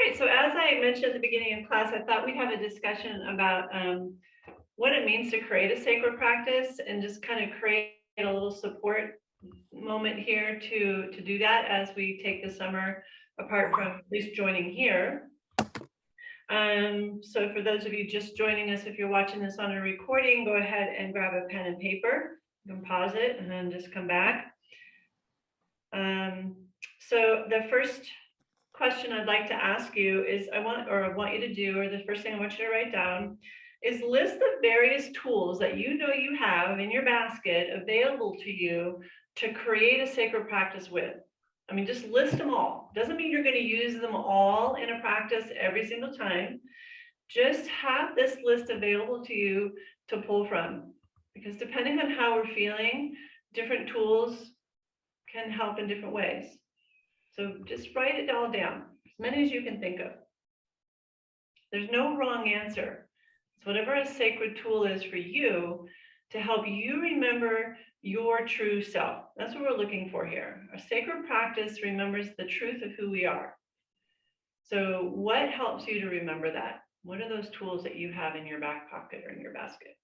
Right, so as I mentioned at the beginning of class, I thought we'd have a discussion about what it means to create a sacred practice and just kind of create a little support moment here to do that as we take the summer, apart from at least joining here. So for those of you just joining us, if you're watching this on a recording, go ahead and grab a pen and paper. You can pause it and then just come back. So the first question I'd like to ask you is I want you to do, or the first thing I want you to write down, is list the various tools that you know you have in your basket available to you to create a sacred practice with. I mean, just list them all. Doesn't mean you're going to use them all in a practice every single time. Just have this list available to you to pull from, because depending on how we're feeling, different tools can help in different ways. So just write it all down, as many as you can think of. There's no wrong answer. It's whatever a sacred tool is for you to help you remember your true self. That's what we're looking for here. A sacred practice remembers the truth of who we are. So what helps you to remember that? What are those tools that you have in your back pocket or in your basket?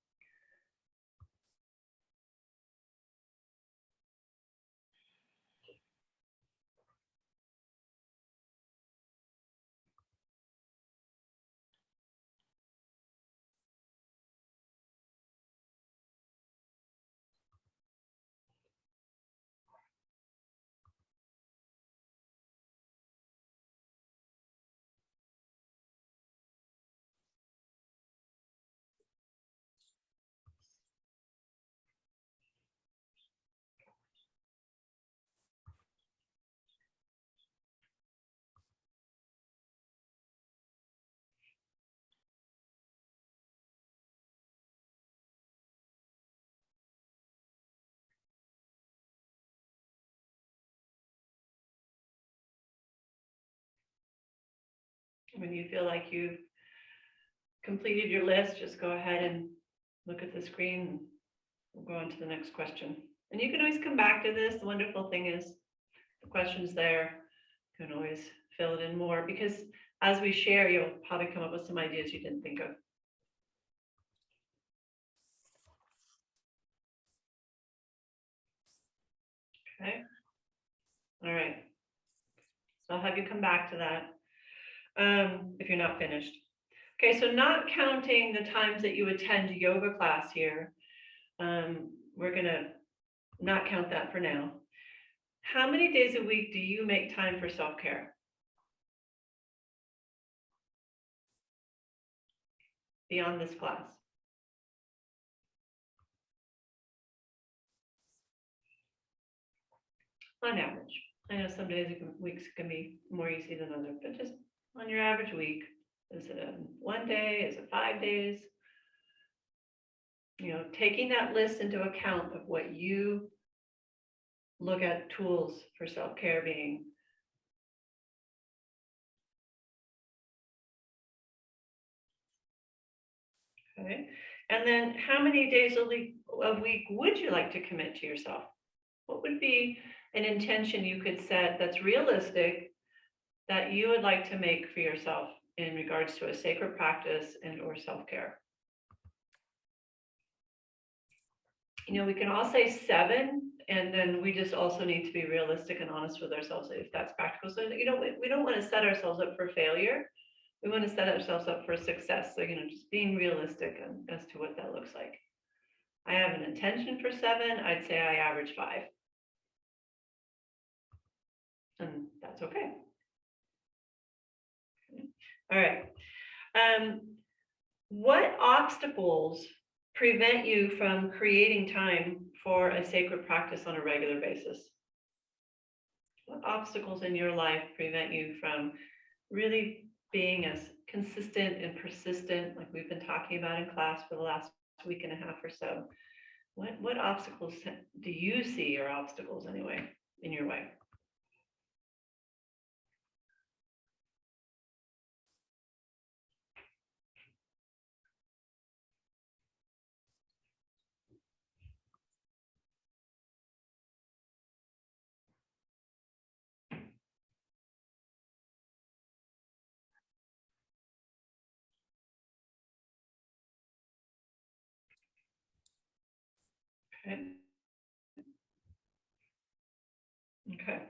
When you feel like you've completed your list, just go ahead and look at the screen and we'll go on to the next question. And you can always come back to this. The wonderful thing is the question's there. You can always fill it in more, because as we share, you'll probably come up with some ideas you didn't think of. Okay. All right. So I'll have you come back to that if you're not finished. Okay, so not counting the times that you attend yoga class here, we're gonna not count that for now. How many days a week do you make time for self-care? Beyond this class? On average. I know some days, weeks can be more easy than others, but just on your average week, is it 1 day? Is it 5 days? You know, taking that list into account of what you look at tools for self-care being. Okay. And then how many days a week would you like to commit to yourself? What would be an intention you could set that's realistic that you would like to make for yourself in regards to a sacred practice and or self-care? You know, we can all say 7, and then we just also need to be realistic and honest with ourselves if that's practical. So, you know, we don't want to set ourselves up for failure. We want to set ourselves up for success. So, you know, just being realistic as to what that looks like. I have an intention for 7. I'd say I average 5. And that's okay. All right. What obstacles prevent you from creating time for a sacred practice on a regular basis? What obstacles in your life prevent you from really being as consistent and persistent, like we've been talking about in class for the last week and a half or so? What obstacles do you see, or obstacles anyway, in your way? Okay. Okay.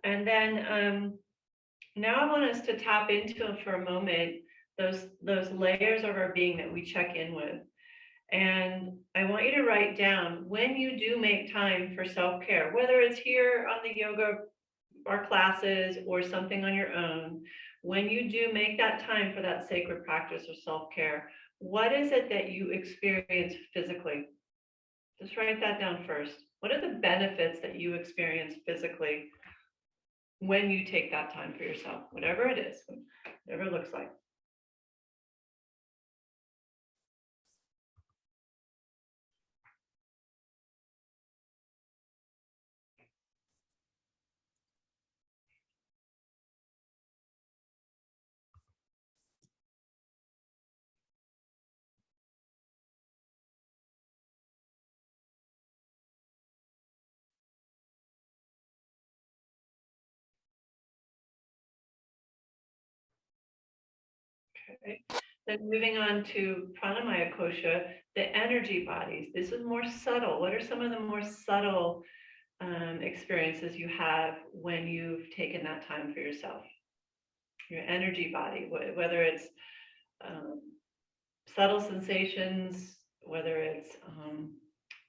And then now I want us to tap into for a moment those layers of our being that we check in with. And I want you to write down when you do make time for self-care, whether it's here on the yoga, our classes, or something on your own, when you do make that time for that sacred practice of self-care, what is it that you experience physically? Just write that down first. What are the benefits that you experience physically when you take that time for yourself, whatever it is, whatever it looks like? Okay. Then moving on to pranamaya kosha, the energy bodies. This is more subtle. What are some of the more subtle experiences you have when you've taken that time for yourself? Your energy body, whether it's um, subtle sensations, whether it's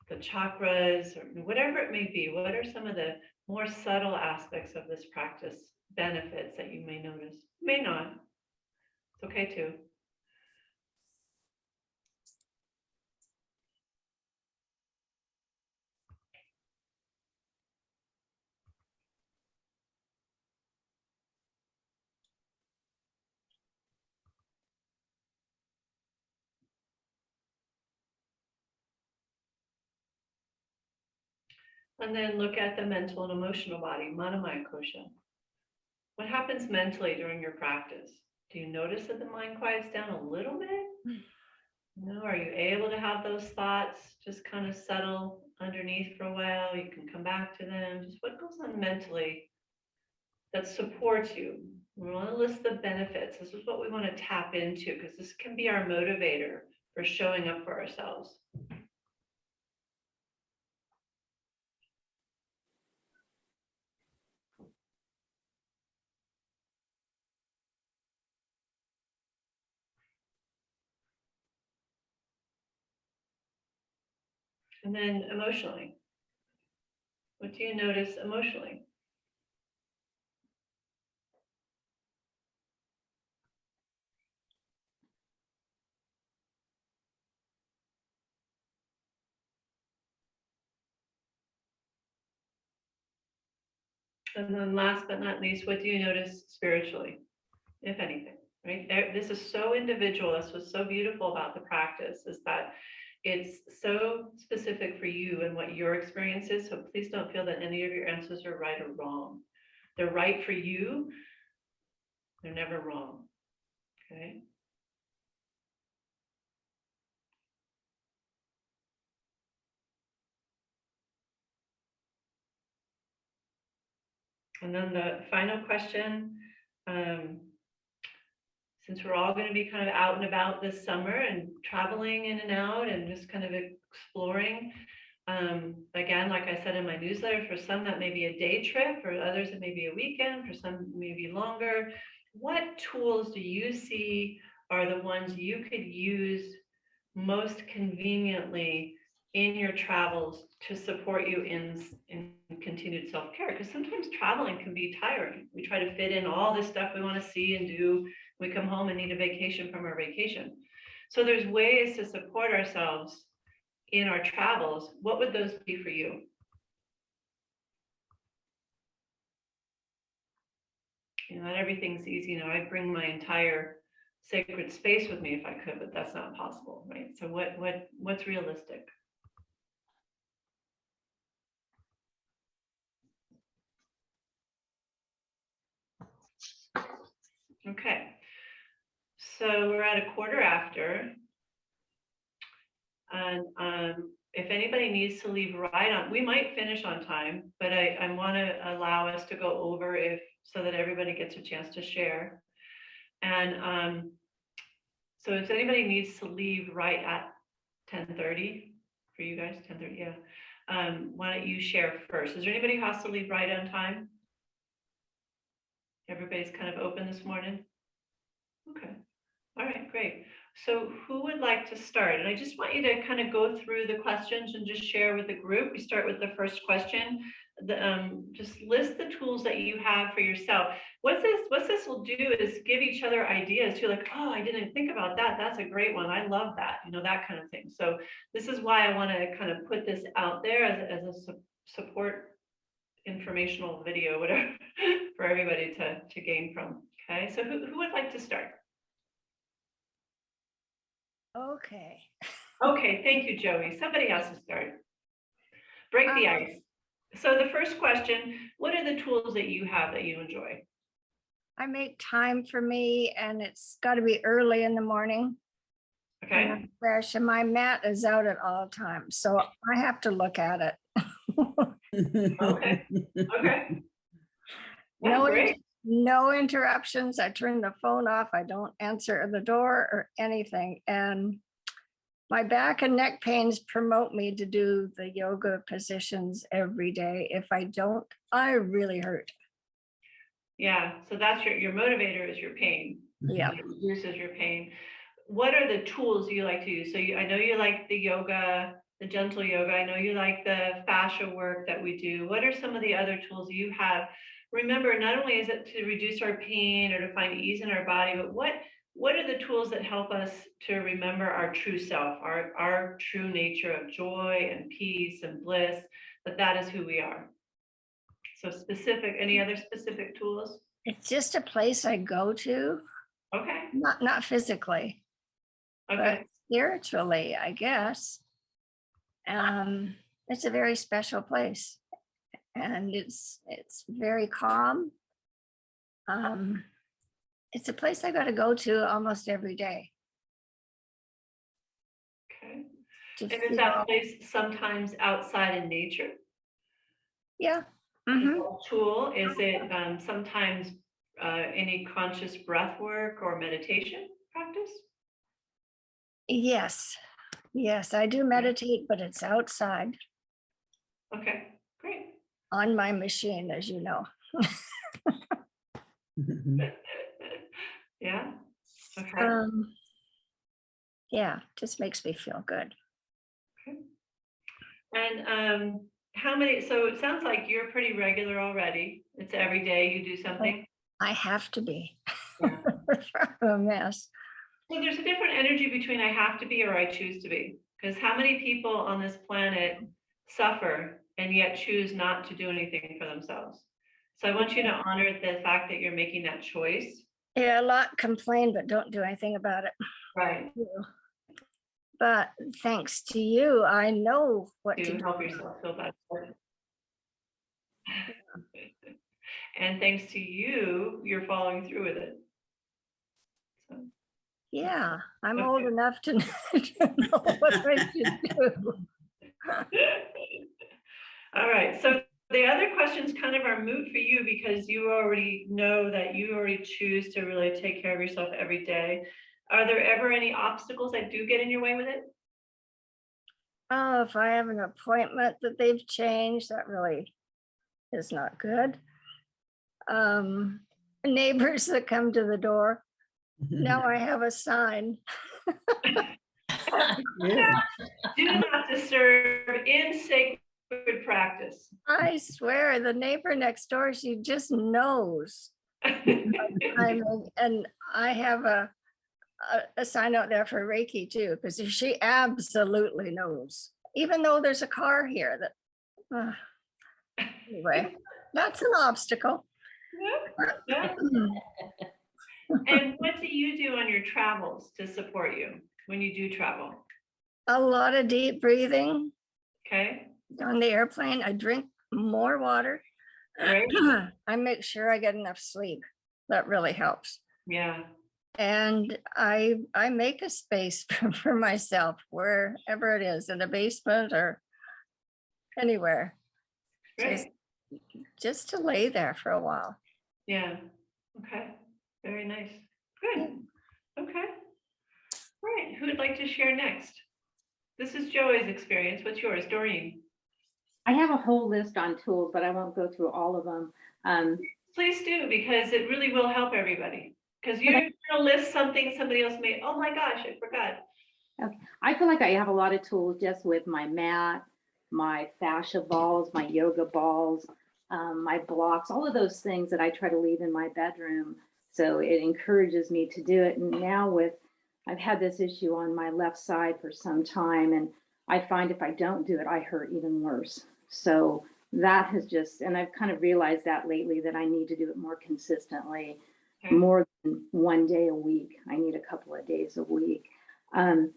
the chakras, or whatever it may be. What are some of the more subtle aspects of this practice, benefits that you may notice? May not. It's okay too. And then look at the mental and emotional body, Manamaya Kosha. What happens mentally during your practice? Do you notice that the mind quiets down a little bit? No, are you able to have those thoughts just kind of settle underneath for a while? You can come back to them. Just what goes on mentally that supports you? We want to list the benefits. This is what we want to tap into because this can be our motivator for showing up for ourselves. And then emotionally, what do you notice emotionally? And then last but not least, what do you notice spiritually, if anything, right? This is so individual. This was so beautiful about the practice is that it's so specific for you and what your experience is. So please don't feel that any of your answers are right or wrong. They're right for you. They're never wrong. Okay. And then the final question, since we're all going to be kind of out and about this summer and traveling in and out and just kind of exploring, again, like I said in my newsletter, for some that may be a day trip, for others it may be a weekend, for some maybe longer. What tools do you see are the ones you could use most conveniently in your travels to support you in continued self-care? Because sometimes traveling can be tiring. We try to fit in all this stuff we want to see and do. We come home and need a vacation from our vacation. So there's ways to support ourselves in our travels. What would those be for you? Not everything's easy. I bring my entire sacred space with me if I could, but that's not possible, right? So what's realistic? Okay. So we're at a quarter after. And if anybody needs to leave right on, we might finish on time, but I want to allow us to go over so that everybody gets a chance to share. And so if anybody needs to leave right at 10:30, for you guys, 10:30, yeah. Why don't you share first? Is there anybody who has to leave right on time? Everybody's kind of open this morning? Okay, all right, great. So who would like to start? And I just want you to kind of go through the questions and just share with the group. We start with the first question. Just list the tools that you have for yourself. What this will do is give each other ideas too, like, oh, I didn't think about that. That's a great one. I love that, that kind of thing. So this is why I want to kind of put this out there as a support informational video, whatever, for everybody to gain from. Okay, so who would like to start? Okay. Okay, thank you, Joey. Somebody has to start. Break the ice. So the first question, what are the tools that you have that you enjoy? I make time for me, and it's got to be early in the morning. And Okay, I'm fresh, and my mat is out at all times, so I have to look at it. okay, okay. Yeah, No, great. no interruptions. I turn the phone off. I don't answer the door or anything. And my back and neck pains promote me to do the yoga positions every day. If I don't, I really hurt. Yeah, so that's your motivator is your pain. Yeah. It reduces your pain. What are the tools you like to use? So I know you like the yoga, the gentle yoga. I know you like the fascia work that we do. What are some of the other tools you have? Remember, not only is it to reduce our pain or to find ease in our body, but what are the tools that help us to remember our true self, our true nature of joy and peace and bliss, that is who we are. So any other specific tools? It's just a place I go to, Okay, not physically, but okay, spiritually, I guess. It's a very special place, and it's very calm. It's a place I got to go to almost every day okay. to And is feel. that place sometimes outside in nature? Yeah. Is Hmm. that a tool? Is it sometimes any conscious breath work or meditation practice? Yes. Yes, I do meditate, but it's outside Okay, great. on my machine, as you know. Yeah, okay. Yeah, just makes me feel good. And how many, so it sounds like you're pretty regular already. It's every day you do something. I have to be. Yeah. A mess. So there's a different energy between I have to be or I choose to be. Because how many people on this planet suffer and yet choose not to do anything for themselves? So I want you to honor the fact that you're making that choice. Yeah, a lot complain, but don't do anything about it. Right. But thanks to you, I know what to To do. help yourself feel better. And thanks to you, you're following through with it. So. Yeah, I'm Okay. old enough to know what I should do. All right, so the other questions kind of are moot for you because you already know that you already choose to really take care of yourself every day. Are there ever any obstacles that do get in your way with it? Oh, if I have an appointment that they've changed, that really is not good. Neighbors that come to the door. Now I have a sign. Do not disturb in sacred practice. I swear, the neighbor next door, she just knows. And I have a sign out there for Reiki too, because she absolutely knows, even though there's a car here that, anyway, that's an obstacle. Yeah. And what do you do on your travels to support you when you do travel? A lot of deep breathing. Okay. On the airplane, I drink more water. Great. I make sure I get enough sleep. That really helps. Yeah. And I make a space for myself wherever it is, in the basement or anywhere. Great. Just to lay there for a while. Yeah. Okay. Very nice. Good. Okay. All right. Who would like to share next? This is Joey's experience. What's yours, Doreen? I have a whole list on tools, but I won't go through all of them. Please do, because it really will help everybody. Because But you're gonna list something somebody else may, oh my gosh, I forgot. I feel like I have a lot of tools just with my mat, my fascia balls, my yoga balls, my blocks, all of those things that I try to leave in my bedroom. So it encourages me to do it. And now I've had this issue on my left side for some time, and I find if I don't do it, I hurt even worse. So that has just, and I've kind of realized that lately that I need to do it more consistently, Okay. more than one day a week. I need a couple of days a week. Um,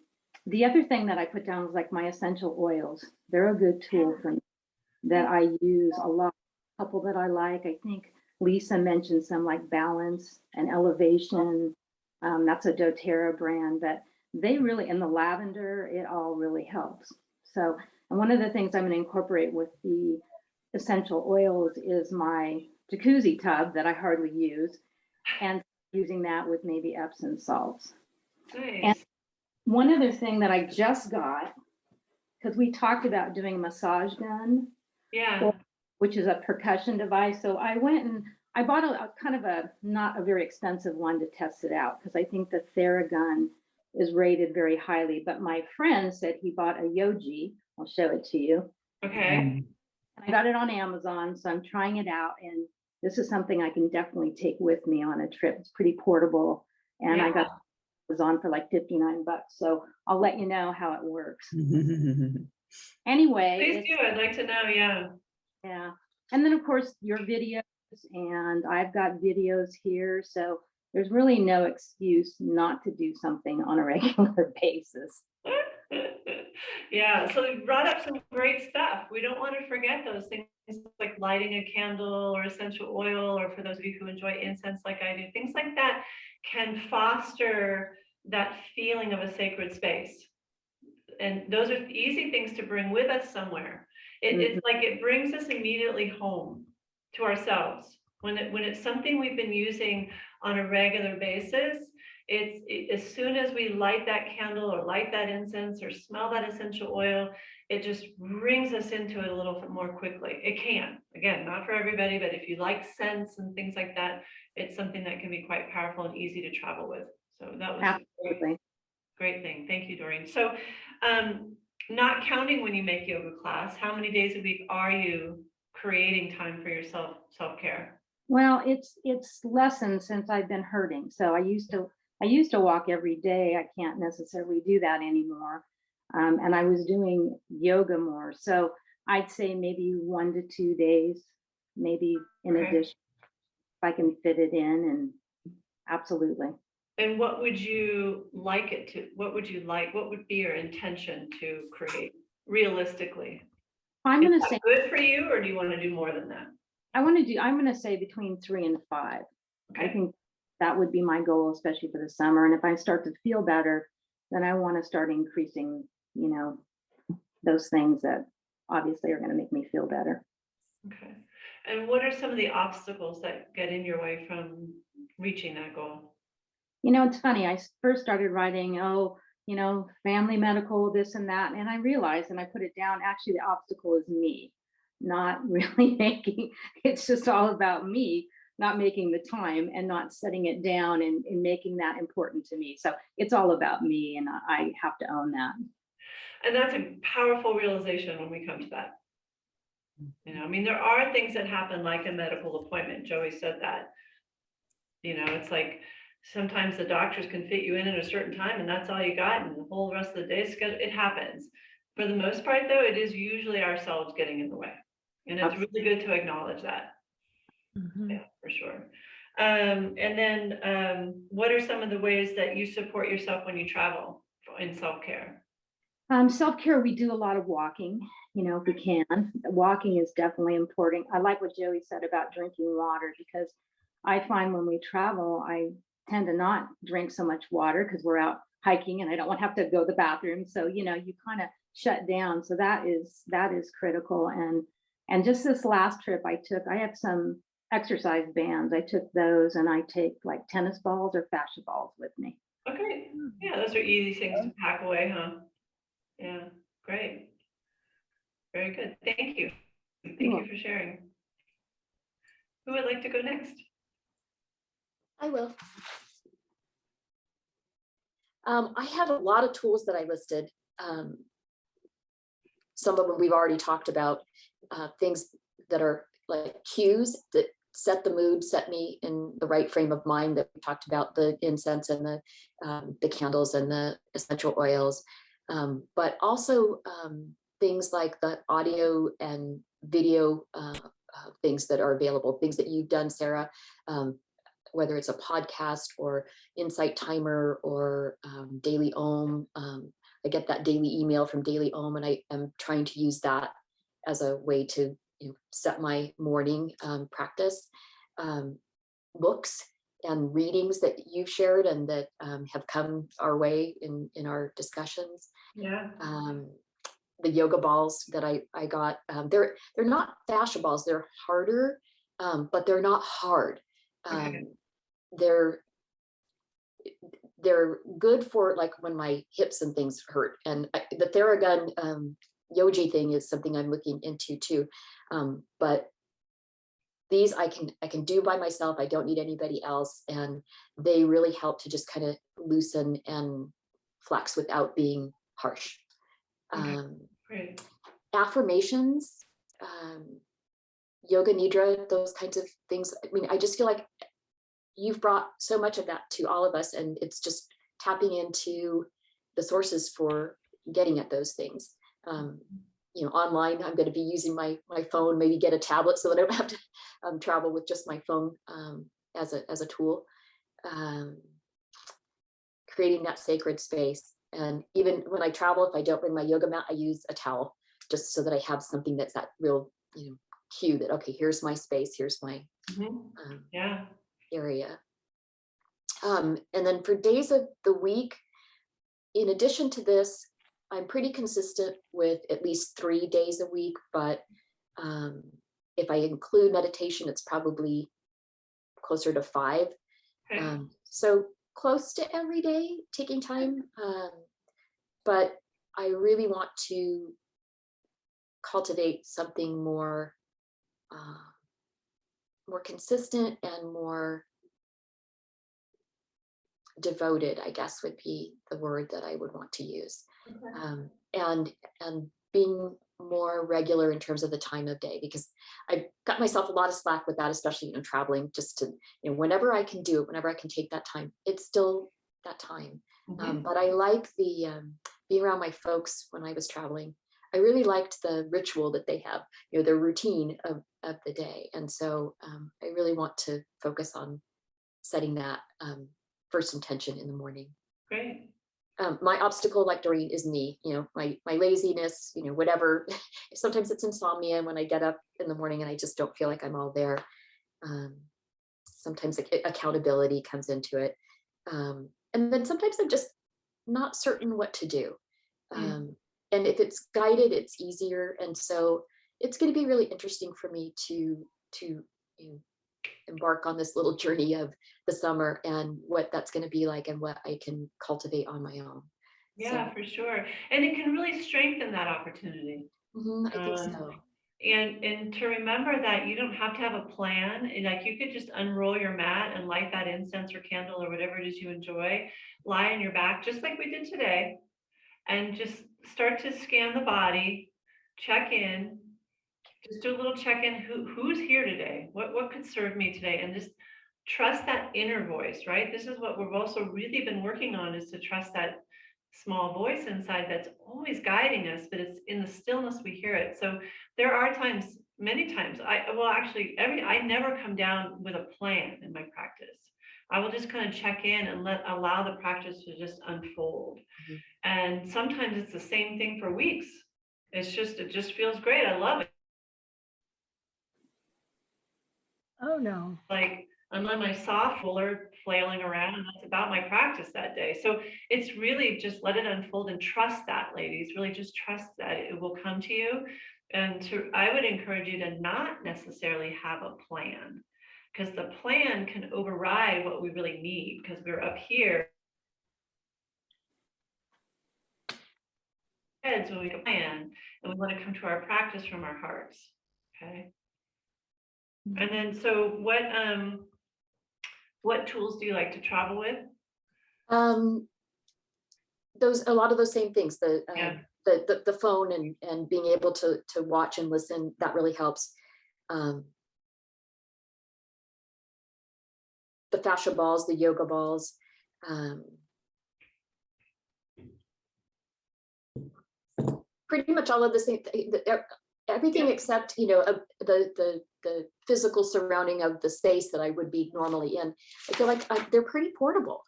the other thing that I put down was like my essential oils. They're a good tool for me that I use a lot. A couple that I like. I think Lisa mentioned some like Balance and Elevation. That's a doTERRA brand, but they really, and the lavender, it all really helps. So, and one of the things I'm going to incorporate with the essential oils is my jacuzzi tub that I hardly use, and using that with maybe Epsom salts. Nice. One other thing that I just got, because we talked about doing a massage gun, Yeah. which is a percussion device. So I went and I bought a kind of a not a very expensive one to test it out because I think the Theragun is rated very highly. But my friend said he bought a Yogi. I'll show it to you. Okay. I got it on Amazon, so I'm trying it out. And this is something I can definitely take with me on a trip. It's pretty portable. And I Yeah. got Amazon for like 59 bucks. So I'll let you know how it works. Anyway, Please do. I'd like to know. Yeah. yeah. And then of course your videos, and I've got videos here. So there's really no excuse not to do something on a regular basis. Yeah, so you brought up some great stuff. We don't want to forget those things like lighting a candle or essential oil, or for those of you who enjoy incense like I do, things like that can foster that feeling of a sacred space. And those are easy things to bring with us somewhere. It's like it brings us immediately home to ourselves. When it's something we've been using on a regular basis, as soon as we light that candle or light that incense or smell that essential oil, it just brings us into it a little bit more quickly. It can, again, not for everybody, but if you like scents and things like that, it's something that can be quite powerful and easy to travel with. So that was Absolutely. great thing. Thank you, Doreen. So, not counting when you make yoga class, how many days a week are you creating time for yourself, self-care? Well, it's lessened since I've been hurting. So I used to walk every day. I can't necessarily do that anymore. And I was doing yoga more. So I'd say maybe 1 to 2 days, maybe in Okay. addition, if I can fit it in. And absolutely. And what would you like it to, what would you like, what would be your intention to create realistically? I'm Is going to that say, good for you, or do you want to do more than that? I'm going to say between 3 and 5. I Okay. think that would be my goal, especially for the summer. And if I start to feel better, then I want to start increasing, those things that obviously are going to make me feel better. Okay. And what are some of the obstacles that get in your way from reaching that goal? It's funny. I first started writing, family medical, this and that. And I realized, and I put it down, actually, the obstacle is me, not really it's just all about me, not making the time and not setting it down and making that important to me. So it's all about me. And I have to own that. And that's a powerful realization when we come to that. I mean, there are things that happen like a medical appointment. Joey said that. It's like sometimes the doctors can fit you in at a certain time and that's all you got, and the whole rest of the day schedule, it happens. For the most part, though, it is usually ourselves getting in the way. And it's really good to acknowledge that. Mhm. Yeah, for sure. And then what are some of the ways that you support yourself when you travel in self-care? Self-care, we do a lot of walking, if we can. Walking is definitely important. I like what Joey said about drinking water, because I find when we travel, I tend to not drink so much water because we're out hiking and I don't want to have to go to the bathroom. So, you kind of shut down. So that is critical. And just this last trip I have some exercise bands. I took those, and I take like tennis balls or fascia balls with me. Okay. Yeah, those are easy things to pack away, huh? Yeah, great. Very good. Thank you. Thank You're you for sharing. Who would like to go next? I will. I have a lot of tools that I listed. Some of them we've already talked about, things that are like cues that set the mood, set me in the right frame of mind, that we talked about, the incense and the candles and the essential oils, but also things like the audio and video things that are available, things that you've done, Sarah, whether it's a podcast or Insight Timer or Daily Om. I get that daily email from Daily Om, and I am trying to use that as a way to set my morning practice. Books and readings that you've shared and that have come our way in our discussions. Yeah. The yoga balls that I got, they're not fascia balls, they're harder, but they're not hard. Okay. They're good for like when my hips and things hurt. And the Theragun Yogi thing is something I'm looking into too. But these I can do by myself. I don't need anybody else. And they really help to just kind of loosen and flex without being harsh. Great. Affirmations, yoga nidra, those kinds of things. I mean, I just feel like you've brought so much of that to all of us, and it's just tapping into the sources for getting at those things. Online, I'm going to be using my phone, maybe get a tablet so that I don't have to travel with just my phone as a tool. Creating that sacred space. And even when I travel, if I don't bring my yoga mat, I use a towel just so that I have something that's that real, cue that, okay, here's my space, here's my Yeah. area. And then for days of the week, in addition to this, I'm pretty consistent with at least 3 days a week, but if I include meditation, it's probably closer to 5. Okay. So close to every day, taking time. But I really want to cultivate something more consistent and more devoted, I guess would be the word that I would want to use. Okay. And being more regular in terms of the time of day, because I got myself a lot of slack with that, especially traveling, just to whenever I can do it, whenever I can take that time, it's still that time. But I like the being around my folks when I was traveling. I really liked the ritual that they have, their routine of the day. And so I really want to focus on setting that first intention in the morning. Great. My obstacle, like Doreen, is me, my laziness, whatever. Sometimes it's insomnia when I get up in the morning and I just don't feel like I'm all there. Sometimes accountability comes into it. And then sometimes I'm just not certain what to do. And if it's guided, it's easier. And so it's going to be really interesting for me to embark on this little journey of the summer and what that's going to be like and what I can cultivate on my own. Yeah, for sure. And it can really strengthen that opportunity. I think so. And to remember that you don't have to have a plan. Like you could just unroll your mat and light that incense or candle or whatever it is you enjoy, lie on your back, just like we did today, and just start to scan the body, check in, just do a little check in. Who's here today? What could serve me today? And just trust that inner voice, right? This is what we've also really been working on, is to trust that small voice inside that's always guiding us, but it's in the stillness we hear it. So there are times, many times, I never come down with a plan in my practice. I will just kind of check in and allow the practice to just unfold. And sometimes it's the same thing for weeks. It just feels great. I love it. Oh, no. Like I'm on my soft roller flailing around, and that's about my practice that day. So it's really just let it unfold and trust that, ladies. Really just trust that it will come to you. And I would encourage you to not necessarily have a plan, because the plan can override what we really need, because we're up here. heads when we plan, and we want to come to our practice from our hearts. Okay. And then, so what tools do you like to travel with? A lot of those same things, Yeah. the phone and being able to watch and listen, that really helps. The fascia balls, the yoga balls. Pretty much all of the same, everything except, the physical surrounding of the space that I would be normally in. I feel like they're pretty portable.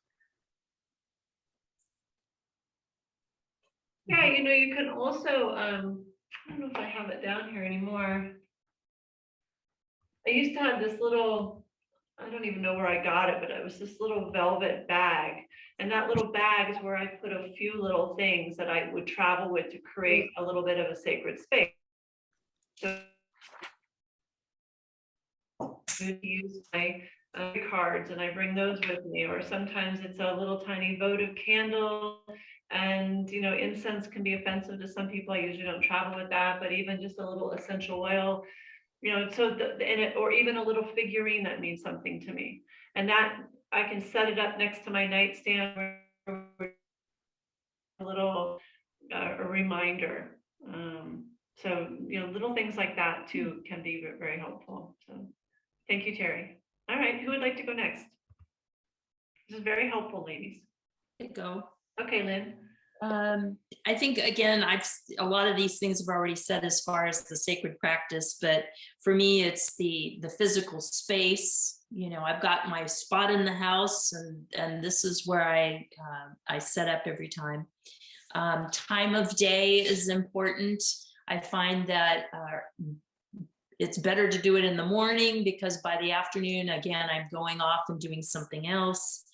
Yeah, you can also, I don't know if I have it down here anymore. I used to have this little, I don't even know where I got it, but it was this little velvet bag. And that little bag is where I put a few little things that I would travel with to create a little bit of a sacred space. So I use my cards and I bring those with me, or sometimes it's a little tiny votive candle. And incense can be offensive to some people. I usually don't travel with that, but even just a little essential oil, so or even a little figurine that means something to me, and that I can set it up next to my nightstand, a little a reminder. So little things like that too can be very helpful. So thank you, Terry. All right, who would like to go next? This is very helpful, ladies. Go. Okay, Lynn. I think, again, a lot of these things I've already said as far as the sacred practice, but for me, it's the physical space. I've got my spot in the house, and this is where I set up every time. Time of day is important. I find that it's better to do it in the morning, because by the afternoon, again, I'm going off and doing something else.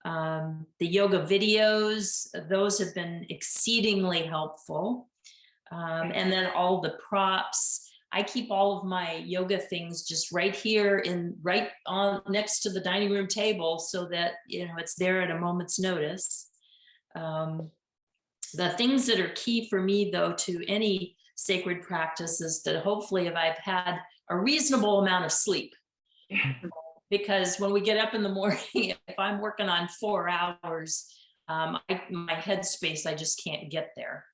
The yoga videos, those have been exceedingly helpful. And then all the props. I keep all of my yoga things just right here right on next to the dining room table, so that it's there at a moment's notice. The things that are key for me, though, to any sacred practice is that hopefully if I've had a reasonable amount of sleep. Because when we get up in the morning, if I'm working on 4 hours, my headspace, I just can't get there,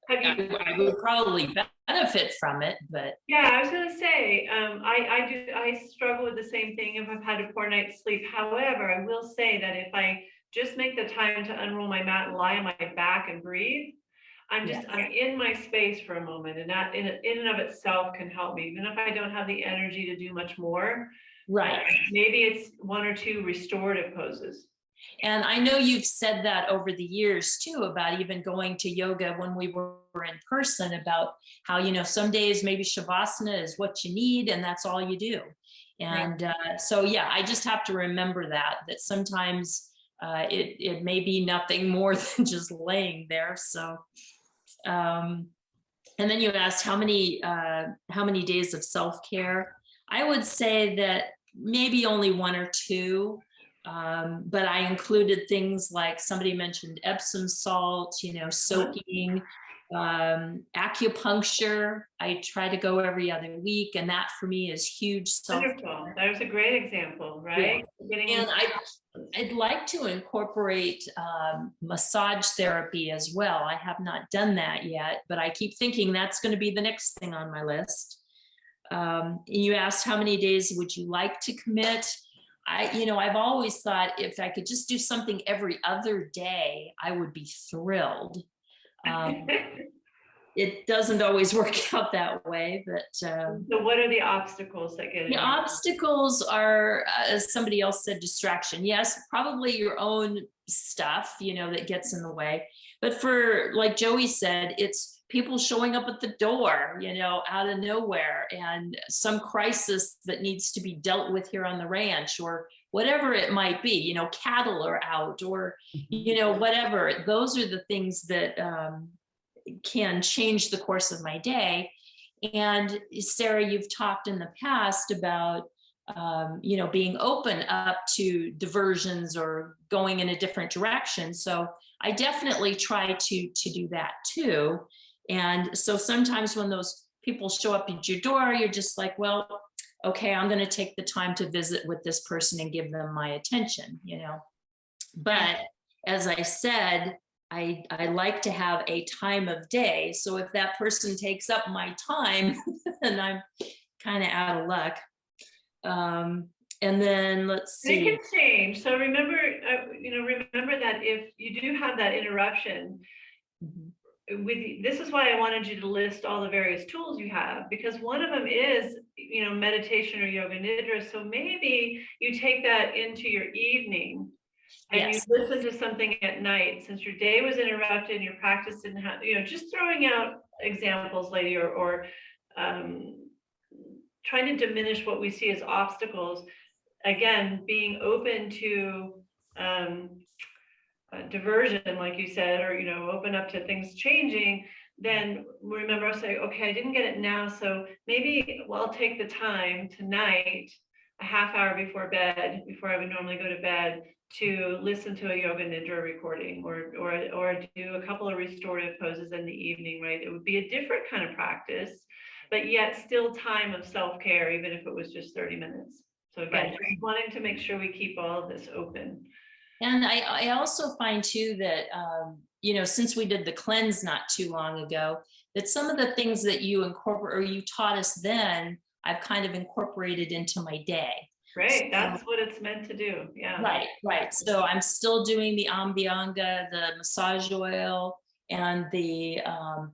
I would probably benefit from it, but. Yeah, I was gonna say, I struggle with the same thing if I've had a poor night's sleep. However, I will say that if I just make the time to unroll my mat and lie on my back and breathe, I'm in my space for a moment, and that in and of itself can help me, even if I don't have the energy to do much more. Right. Maybe it's 1 or 2 restorative poses. And I know you've said that over the years too, about even going to yoga when we were in person, about how, some days maybe Shavasana is what you need and that's all you do. And so, yeah, I just have to remember that sometimes it may be nothing more than just laying there. So, and then you asked how many days of self-care. I would say that maybe only 1 or 2. But I included things like somebody mentioned Epsom salt, soaking, acupuncture. I try to go every other week, and that for me is huge. Wonderful. That was a great example, right? Yeah. And I'd like to incorporate massage therapy as well. I have not done that yet, but I keep thinking that's going to be the next thing on my list. You asked how many days would you like to commit? I've always thought if I could just do something every other day, I would be thrilled. It doesn't always work out that way, but. So what are the obstacles that get in? The obstacles are, as somebody else said, distraction. Yes, probably your own stuff, that gets in the way. But like Joey said, it's people showing up at the door, out of nowhere, and some crisis that needs to be dealt with here on the ranch, or whatever it might be, cattle are out, or, whatever. Those are the things that can change the course of my day. And Sarah, you've talked in the past about you know, being open up to diversions or going in a different direction. So I definitely try to do that too. And so sometimes when those people show up at your door, you're just like, well, okay, I'm going to take the time to visit with this person and give them my attention, you know. But as I said, I like to have a time of day. So if that person takes up my time, then I'm kind of out of luck. And then let's And it see. can change. So remember, remember that if you do have that interruption, this is why I wanted you to list all the various tools you have, because one of them is, meditation or yoga nidra. So maybe you take that into your evening and Yes. you listen to something at night, since your day was interrupted and your practice didn't have, just throwing out examples, lady, or trying to diminish what we see as obstacles. Again, being open to diversion, like you said, or open up to things changing. Then remember, I'll say, okay, I didn't get it now, so maybe I'll take the time tonight, a half hour before bed, before I would normally go to bed, to listen to a yoga nidra recording, or do a couple of restorative poses in the evening. Right, it would be a different kind of practice, but yet still time of self-care, even if it was just 30 minutes. So again, Right. just wanting to make sure we keep all of this open. And I also find too that, since we did the cleanse not too long ago, that some of the things that you incorporate or you taught us then, I've kind of incorporated into my day. Right, that's what it's meant to do. Yeah. Right. So I'm still doing the Ambhyanga, the massage oil, and the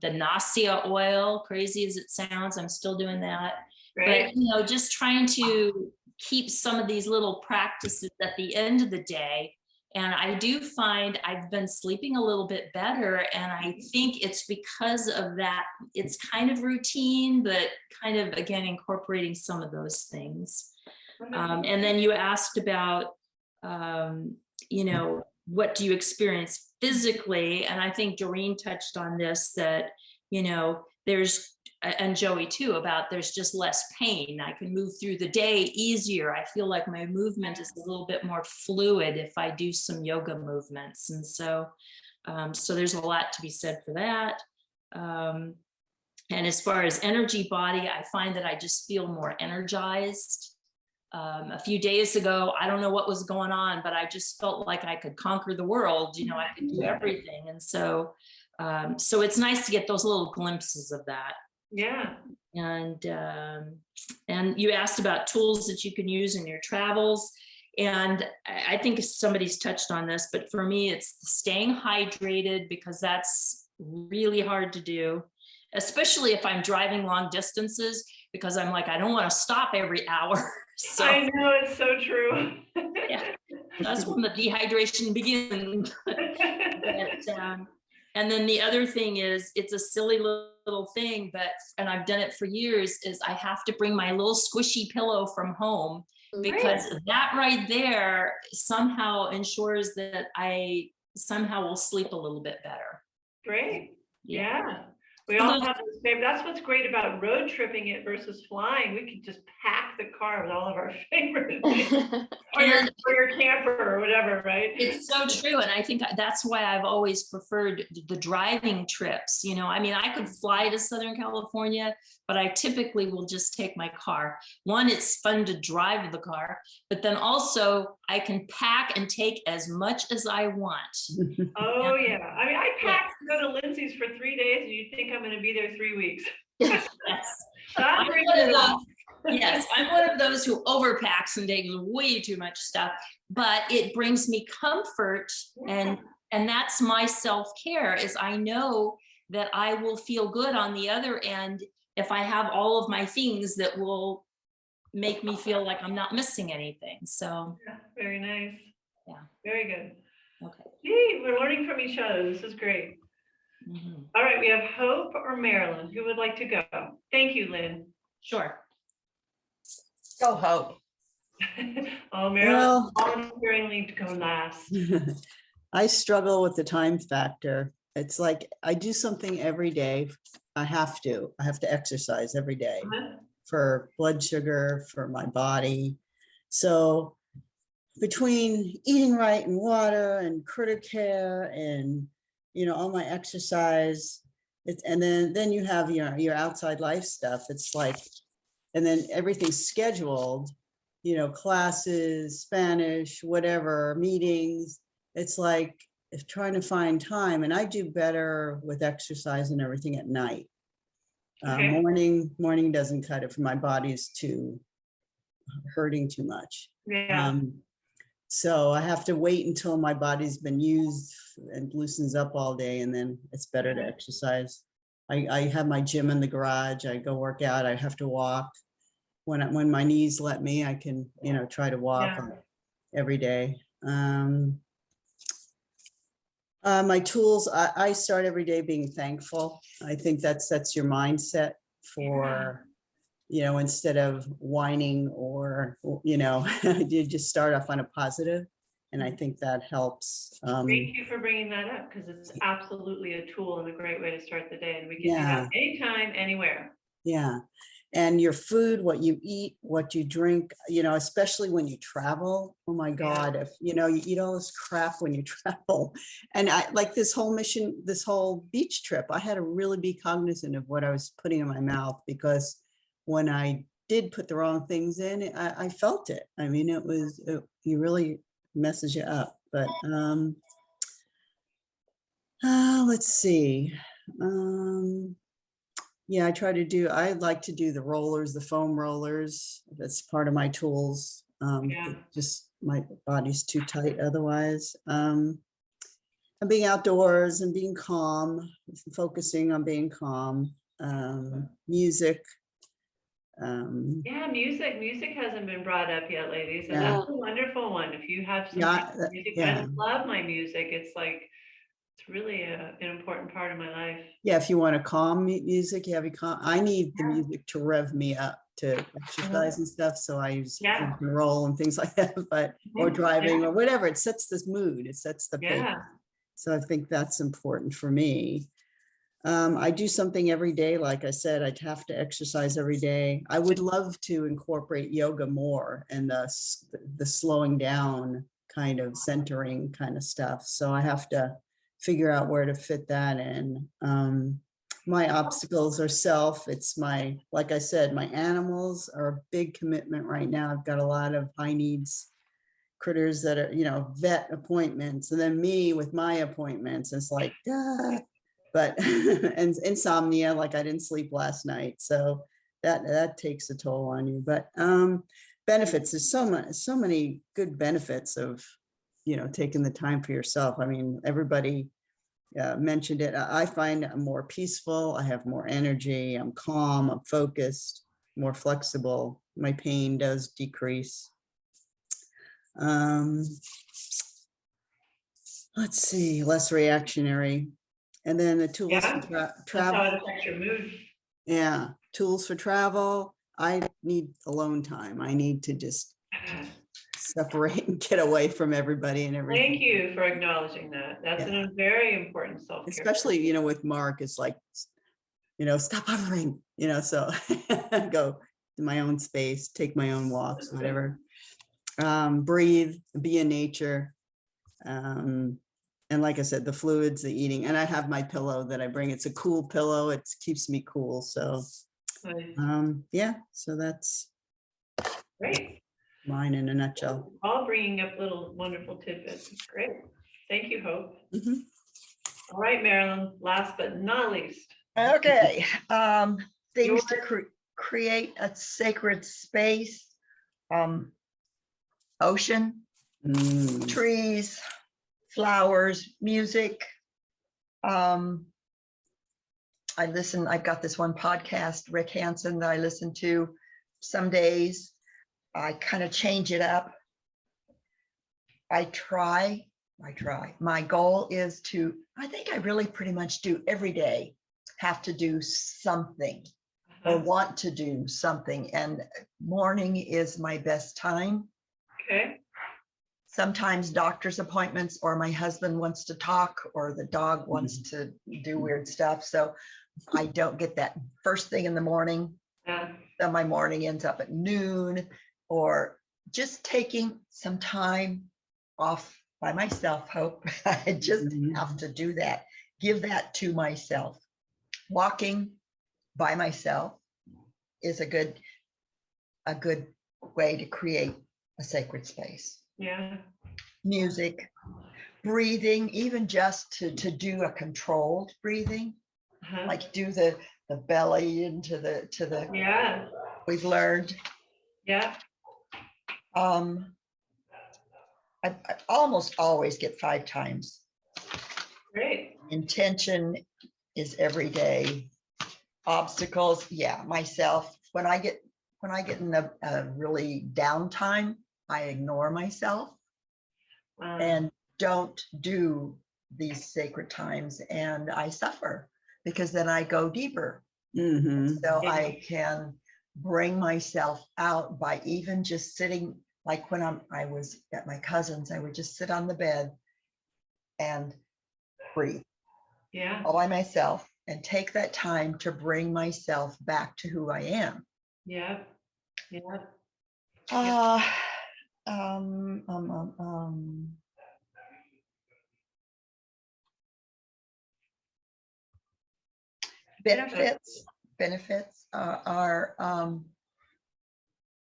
Nasya oil. Crazy as it sounds, I'm still doing that. Right. But just trying to keep some of these little practices at the end of the day. And I do find I've been sleeping a little bit better. And I think it's because of that. It's kind of routine, but kind of, again, incorporating some of those things. And then you asked about, what do you experience physically? And I think Doreen touched on this, that, there's, and Joey too, about there's just less pain. I can move through the day easier. I feel like my movement is a little bit more fluid if I do some yoga movements. And so, so there's a lot to be said for that. And as far as energy body, I find that I just feel more energized. A few days ago, I don't know what was going on, but I just felt like I could conquer the world. I could do everything. And so, so it's nice to get those little glimpses of that. Yeah. And you asked about tools that you can use in your travels. And I think somebody's touched on this, but for me, it's staying hydrated, because that's really hard to do, especially if I'm driving long distances, because I'm like, I don't want to stop every hour. So I know, it's so true. yeah, that's when the dehydration begins. And then the other thing is, it's a silly little thing, and I've done it for years, is I have to bring my little squishy pillow from home, because that right there somehow ensures that I somehow will sleep a little bit better. Great. Yeah. We all have this favorite. That's what's great about road tripping it versus flying. We can just pack the car with all of our favorite things. or your camper or whatever, right? It's so true. And I think that's why I've always preferred the driving trips. I could fly to Southern California, but I typically will just take my car. One, it's fun to drive the car, but then also I can pack and take as much as I want. Oh yeah. I packed to go to Lindsay's for 3 days, and you think I'm going to be there 3 weeks. Yes. I'm one of those who overpacks and takes way too much stuff, but it brings me comfort. And that's my self-care, is I know that I will feel good on the other end if I have all of my things that will make me feel like I'm not missing anything. So very nice. Yeah. Very good. Okay. Gee, we're learning from each other. This is great. Mm-hmm. All right, we have Hope or Marilyn. Who would like to go? Thank you, Lynn. Sure. Go Hope. Oh, Marilyn, volunteeringly to go last. I struggle with the time factor. It's like I do something every day. I have to exercise every day for blood sugar, for my body. So between eating right and water and critter care and, all my exercise, and then you have your outside life stuff. It's like, and then everything's scheduled, classes, Spanish, whatever, meetings. It's like trying to find time, and I do better with exercise and everything at night. Okay. Morning doesn't cut it for my body's too hurting too much. Yeah. So I have to wait until my body's been used and loosens up all day, and then it's better to exercise. I have my gym in the garage. I go work out. I have to walk. When my knees let me, I can, try to walk Yeah. every day. My tools, I start every day being thankful. I think that sets your mindset for, instead of whining or, you just start off on a positive. And I think that helps. Thank you for bringing that up, because it's absolutely a tool and a great way to start the day. And we can do Yeah. that anytime, anywhere. Yeah. And your food, what you eat, what you drink, especially when you travel. Oh my God, if you eat all this crap when you travel. And I like this whole beach trip, I had to really be cognizant of what I was putting in my mouth, because when I did put the wrong things in, I felt it. I mean, you really messes you up. But let's see. Yeah, I like to do the rollers, the foam rollers. That's part of my tools. Yeah. Just my body's too tight otherwise. And being outdoors and being calm, focusing on being calm. Music. Yeah, music hasn't been brought up yet, ladies, and Yeah. that's a wonderful one. If you have some Yeah, music, yeah. I love my music. It's like, it's really an important part of my life. Yeah, if you want to calm music, you have I need the music to rev me up to exercise and stuff. So I use Yeah. rock and roll and things like that, or driving or whatever. It sets this mood. It sets the pace. Yeah. So I think that's important for me. I do something every day. Like I said, I'd have to exercise every day. I would love to incorporate yoga more and the slowing down kind of centering kind of stuff. So I have to figure out where to fit that in. My obstacles are like I said, my animals are a big commitment right now. I've got a lot of high needs critters that are, vet appointments, and then me with my appointments. It's like, but and insomnia, like I didn't sleep last night. So that takes a toll on you. But benefits, there's so many good benefits of, taking the time for yourself. I mean, everybody mentioned it. I find I'm more peaceful. I have more energy. I'm calm. I'm focused, more flexible. My pain does decrease. Let's see, less reactionary. And then the tools Yeah. for That's how travel. it affects your mood. Yeah, tools for travel. I need alone time. I need to just separate and get away from everybody and everything. Thank you for acknowledging that. That's a very important self-care. Especially, with Mark, it's like, stop hovering, so go to my own space, take my own walks, whatever. Breathe, be in nature. And like I said, the fluids, the eating, and I have my pillow that I bring. It's a cool pillow. It keeps me cool. So, yeah, so that's Great. mine in a nutshell. All bringing up little wonderful tidbits. Great. Thank you, Hope. Mhm. All right, Marilyn, last but not least. Okay, things to Yours. create a sacred space. Ocean, Mm, trees, flowers, music. I've got this one podcast, Rick Hansen, that I listen to some days. I kind of change it up. I try. My goal is I think I really pretty much do every day, have to do something or want to do something. And morning is my best time. Okay. Sometimes doctor's appointments, or my husband wants to talk, or the dog wants to do weird stuff. So I don't get that first thing in the morning. Yeah. Then my morning ends up at noon, or just taking some time off by myself, Hope. I just Mhm. have to do that. Give that to myself. Walking by myself is a good way to create a sacred space. Yeah. Music, breathing, even just to do a controlled breathing, Uh-huh. like do the belly into the Yeah. we've learned. Yeah. I almost always get 5 times. Great. Intention is every day. Obstacles, yeah, myself. When I get in a really downtime, I ignore myself and don't do these sacred times, and I suffer because then I go deeper. Mhm. So Yeah. I can bring myself out by even just sitting, like when I was at my cousin's, I would just sit on the bed and breathe Yeah. all by myself and take that time to bring myself back to who I am. Yeah. Yeah. Uh, um, um, um, um. Benefits are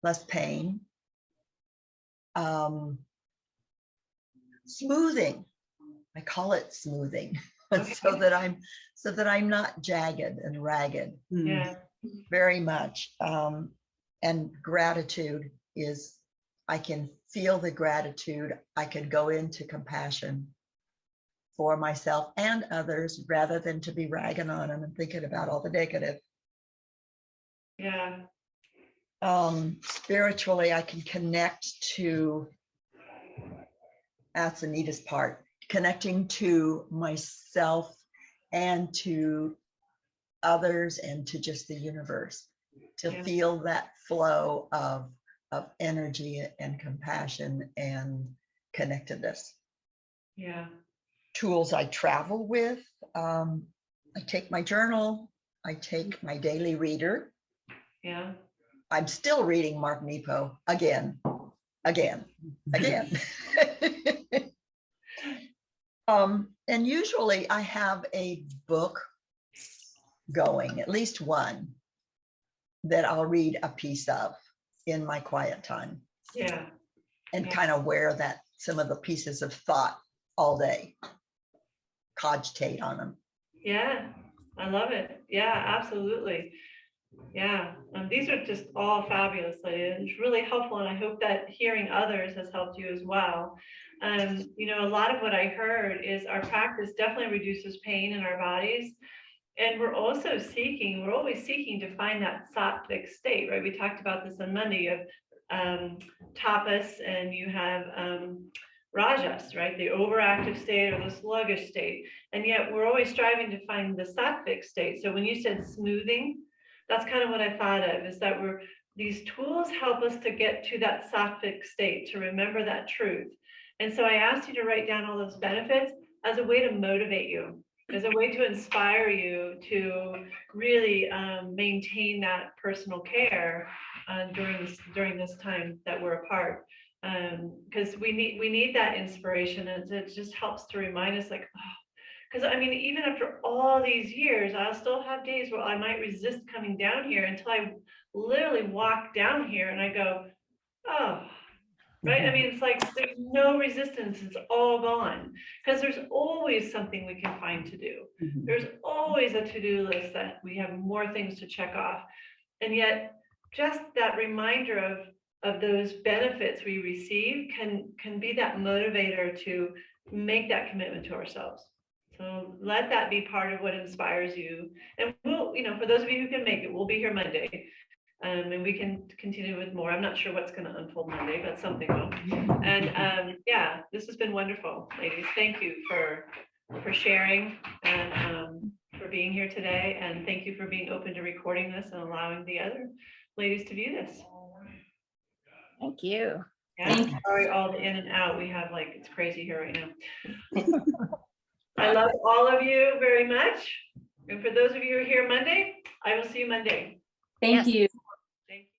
less pain, smoothing. I call it smoothing, Okay. so that I'm not jagged and ragged. Mm. Yeah. Very much. And gratitude is, I can feel the gratitude. I can go into compassion for myself and others rather than to be ragging on them and thinking about all the negative. Yeah. Spiritually, I can connect to, that's the neatest part, connecting to myself and to others and to just the universe, to Yeah. feel that flow of energy and compassion and connectedness. Yeah. Tools I travel with, I take my journal, I take my daily reader. Yeah. I'm still reading Mark Nepo again. And usually I have a book going, at least one, that I'll read a piece of in my quiet time Yeah. and Yeah. kind of wear that, some of the pieces of thought all day, cogitate on them. Yeah. I love it. Yeah, absolutely. Yeah. These are just all fabulous. It's really helpful. And I hope that hearing others has helped you as well. A lot of what I heard is our practice definitely reduces pain in our bodies. And we're always seeking to find that sattvic state, right? We talked about this on Monday of tapas, and you have rajas, right? The overactive state or the sluggish state. And yet we're always striving to find the sattvic state. So when you said smoothing, that's kind of what I thought of, is that these tools help us to get to that sattvic state, to remember that truth. And so I asked you to write down all those benefits as a way to motivate you, as a way to inspire you to really maintain that personal care during this time that we're apart. Because we need that inspiration, and it just helps to remind us, like, because I mean, even after all these years, I'll still have days where I might resist coming down here until I literally walk down here and I go, oh, right? I mean, it's like there's no resistance, it's all gone. Because there's always something we can find to do. Mhm. There's always a to-do list that we have more things to check off. And yet, just that reminder of those benefits we receive can be that motivator to make that commitment to ourselves. So let that be part of what inspires you. And we'll, for those of you who can make it, we'll be here Monday. And we can continue with more. I'm not sure what's going to unfold Monday, but something will. And yeah, this has been wonderful, ladies. Thank you for sharing and for being here today. And thank you for being open to recording this and allowing the other ladies to view this. Thank you. Yeah, sorry, all the in and out. We have, like, it's crazy here right now. I love all of you very much. And for those of you who are here Monday, I will see you Monday. Yes. Thank you.